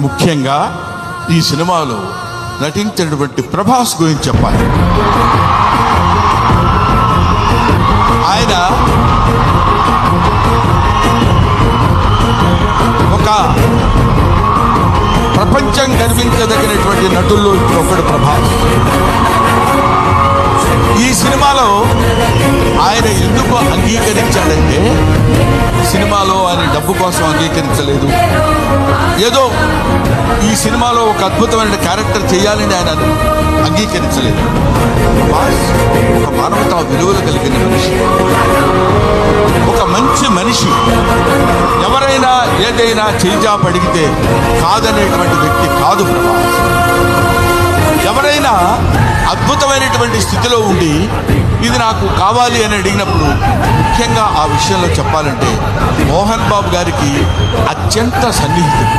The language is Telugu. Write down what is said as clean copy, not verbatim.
ముఖ్యంగా ఈ సినిమాలో నటించినటువంటి ప్రభాస్ గురించి చెప్పాలి. ఆయన ఒక ప్రపంచం గర్వించదగినటువంటి నటుల్లో ఇప్పుడు ఒకడు ప్రభాస్. ఈ సినిమాలో ఆయన ఎందుకు అంగీకరించాడంటే, సినిమాలో ఆయన డబ్బు కోసం అంగీకరించలేదు. ఏదో ఈ సినిమాలో ఒక అద్భుతమైన క్యారెక్టర్ చేయాలని ఆయన అంగీకరించలేదు. ఒక మానవతా విలువలు కలిగిన మనిషి, ఒక మంచి మనిషి. ఎవరైనా ఏదైనా చేజాపు అడిగితే కాదనేటువంటి వ్యక్తి కాదు ప్రభాస్. ఎవరైనా అద్భుతమైనటువంటి స్థితిలో ఉండి ఇది నాకు కావాలి అని అడిగినప్పుడు, ముఖ్యంగా ఆ విషయంలో చెప్పాలంటే మోహన్ బాబు గారికి అత్యంత సన్నిహితుడు.